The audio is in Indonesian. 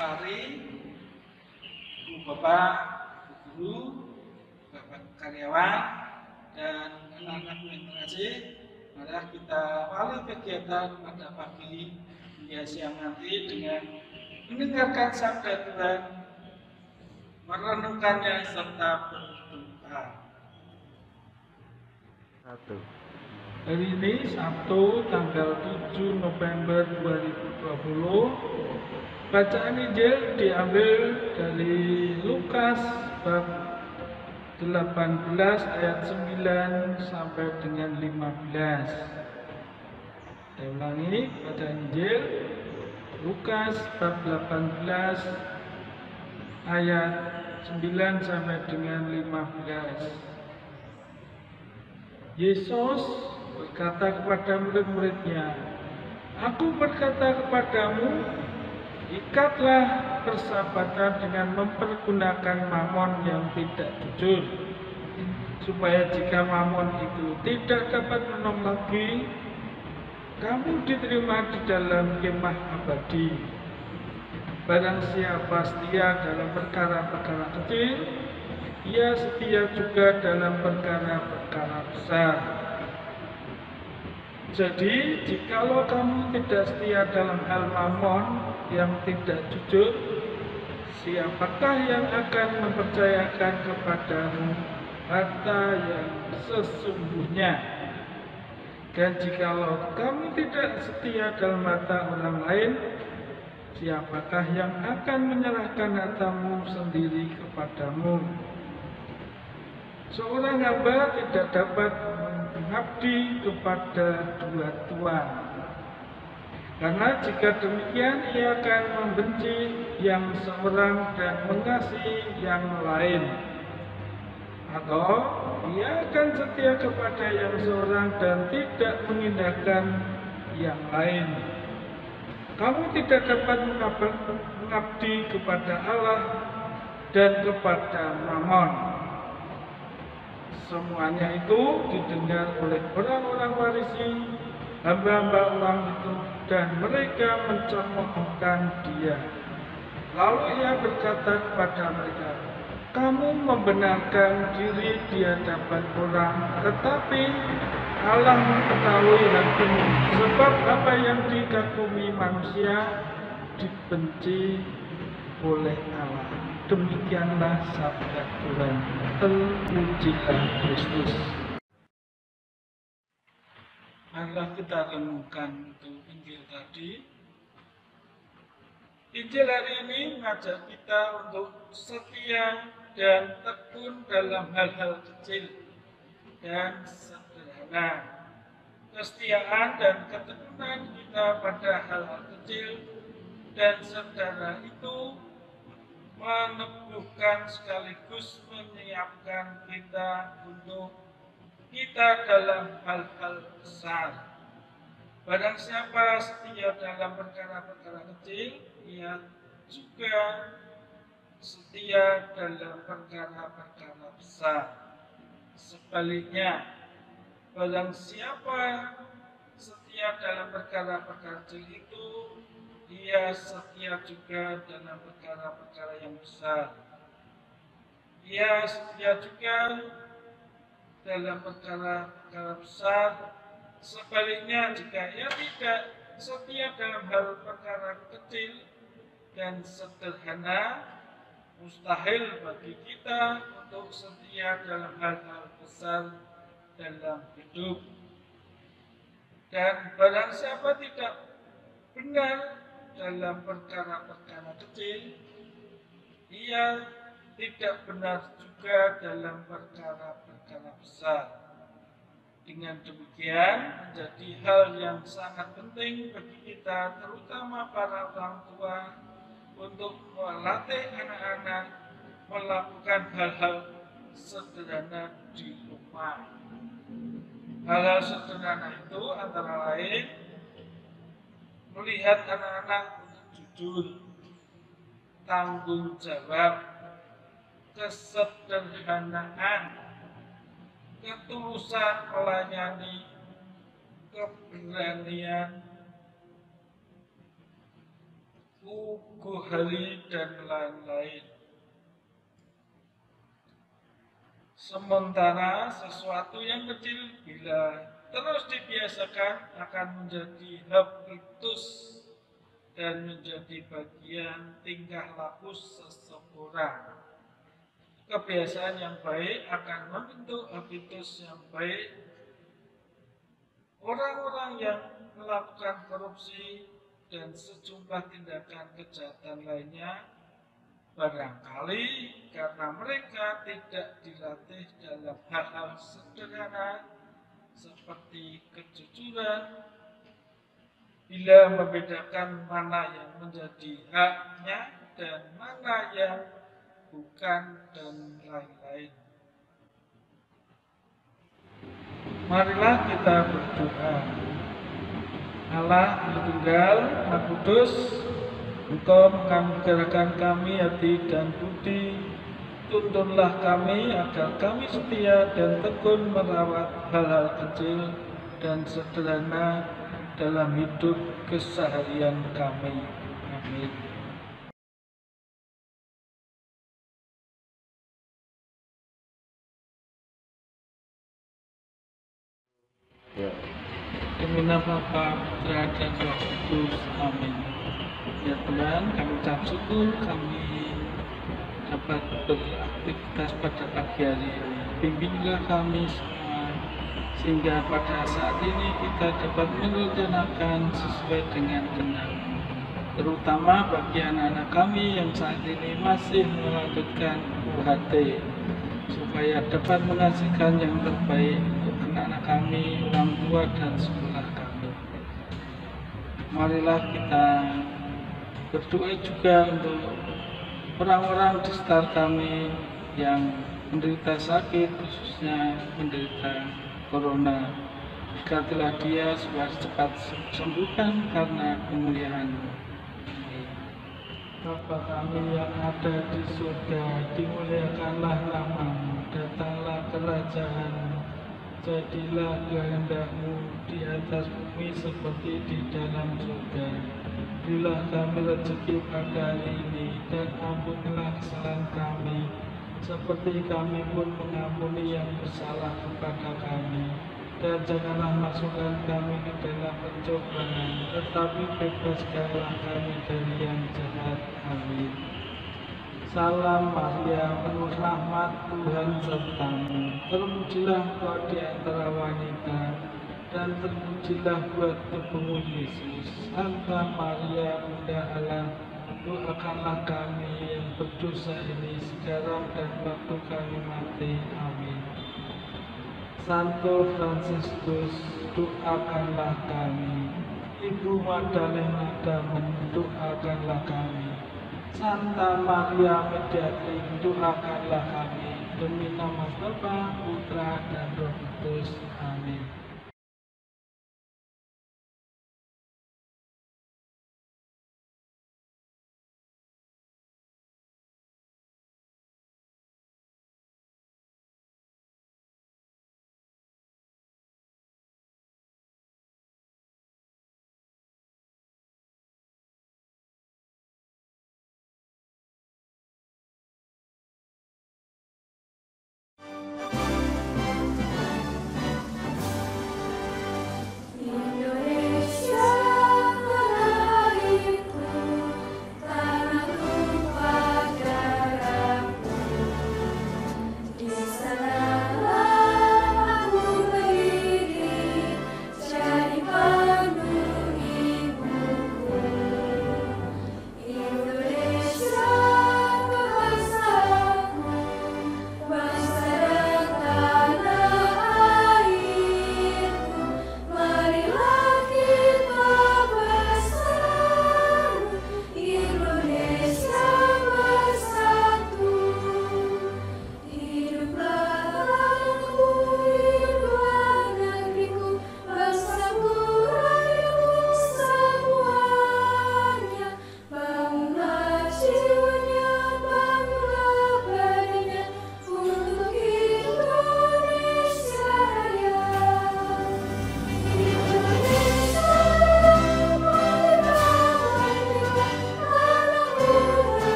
Mari, Ibu Bapak, Ibu Guru, Bapak karyawan, dan anak-anak yang terkasih, mari kita awali kegiatan pada pagi hingga siang nanti dengan mendengarkan sabda Tuhan, merenungkannya serta berdoa. Hari ini Sabtu tanggal 7 November 2020. Bacaan Injil diambil dari Lukas bab 18 ayat 9 sampai dengan 15. Saya ulangi, bacaan Injil Lukas bab 18 ayat 9 sampai dengan 15. Yesus berkata kepada murid-muridnya, "Aku berkata kepadamu, ikatlah persahabatan dengan mempergunakan mamon yang tidak jujur, supaya jika mamon itu tidak dapat menolong lagi, kamu diterima di dalam kemah abadi. Barang siapa setia dalam perkara-perkara kecil, ia setia juga dalam perkara-perkara besar. Jadi, jikalau kamu tidak setia dalam hal mamon yang tidak jujur, siapakah yang akan mempercayakan kepadamu harta yang sesungguhnya? Dan jikalau kamu tidak setia dalam harta orang lain, siapakah yang akan menyerahkan hartamu sendiri kepadamu? Seorang hamba tidak dapat mengabdi kepada dua tuan, karena jika demikian ia akan membenci yang seorang dan mengasihi yang lain, atau ia akan setia kepada yang seorang dan tidak mengindahkan yang lain. Kamu tidak dapat mengabdi kepada Allah dan kepada Mammon." Semuanya itu didengar oleh orang-orang Farisi, hamba-hamba orang itu, dan mereka mencemoohkan dia. Lalu ia berkata kepada mereka, "Kamu membenarkan diri di hadapan orang, tetapi Allah mengetahui hatimu, sebab apa yang dikagumi manusia dibenci oleh Allah." Demikianlah sabda Tuhan. Terpujilah Kristus. Marilah kita renungkan untuk Injil tadi. Injil hari ini mengajak kita untuk setia dan tekun dalam hal-hal kecil dan sederhana. Kesetiaan dan ketekunan kita pada hal-hal kecil dan sederhana itu meneguhkan sekaligus menyiapkan kita untuk kita dalam hal-hal besar. Barang siapa setia dalam perkara-perkara kecil, ia juga setia dalam perkara-perkara besar. Sebaliknya, barang siapa setia dalam perkara-perkara kecil itu, ia setia juga dalam perkara-perkara yang besar. Ia setia juga dalam perkara-perkara besar. Sebaliknya, jika ia tidak setia dalam hal perkara kecil dan sederhana, mustahil bagi kita untuk setia dalam hal-hal besar dalam hidup. Dan barang siapa tidak benar dalam perkara-perkara kecil, ia tidak benar juga dalam perkara-perkara besar. Dengan demikian, menjadi hal yang sangat penting bagi kita, terutama para orang tua, untuk melatih anak-anak melakukan hal-hal sederhana di rumah. Hal-hal sederhana itu antara lain melihat anak-anak untuk jujur, tanggung jawab, kesederhanaan, ketulusan melayani, keberanian, uguhali, dan lain-lain. Sementara sesuatu yang kecil bila terus dibiasakan akan menjadi habitus dan menjadi bagian tingkah laku seseorang. Kebiasaan yang baik akan membentuk habitus yang baik. Orang-orang yang melakukan korupsi dan sejumlah tindakan kejahatan lainnya barangkali karena mereka tidak dilatih dalam hal-hal sederhana seperti kejujuran, bila membedakan mana yang menjadi haknya dan mana yang bukan, dan lain-lain. Marilah kita berdoa. Allah Tritunggal, Maha Kudus, Engkau menganugerahkan kami hati dan budi. Tuntunlah kami agar kami setia dan tekun merawat hal-hal kecil dan sederhana dalam hidup keseharian kami. Amin. Demi nama Bapa, Putra, dan Roh Kudus. Amin. Ya Tuhan, kami ucap syukur kami dapat beraktivitas pada pagi hari ini. Bimbinglah kami semua, sehingga pada saat ini kita dapat merencanakan sesuai dengan kehendak. Terutama bagi anak-anak kami yang saat ini masih melanjutkan UHT, supaya dapat menghasilkan yang terbaik untuk anak-anak kami, orang tua, dan sekolah kami. Marilah kita berdoa juga untuk orang-orang di sekitar kami yang menderita sakit, khususnya menderita corona. Berkatilah dia supaya cepat sembuhkan karena kemuliaan-Mu. Bapa kami yang ada di surga, dimuliakanlah nama-Mu, datanglah kerajaan-Mu, jadilah kehendak-Mu di atas bumi seperti di dalam surga. Berilah kami rezeki pada hari ini, dan ampunilah kesalahan kami, seperti kami pun mengampuni yang bersalah kepada kami. Dan janganlah masukkan kami ke dalam pencobaan, tetapi bebaskanlah kami dari yang jahat. Amin. Salam Maria, penuh rahmat, Tuhan sertamu. Terpujilah Engkau di antara wanita, dan terpujilah buah tubuhmu Yesus. Santa Maria, Bunda Allah, doakanlah kami yang berdosa ini sekarang dan waktu kami mati. Amin. Santo Fransiskus, doakanlah kami. Ibu Magdalena Damen, doakanlah kami. Santa Maria Mediatrix, doakanlah kami. Demi nama Bapa, Putra, dan Roh Kudus. Amin.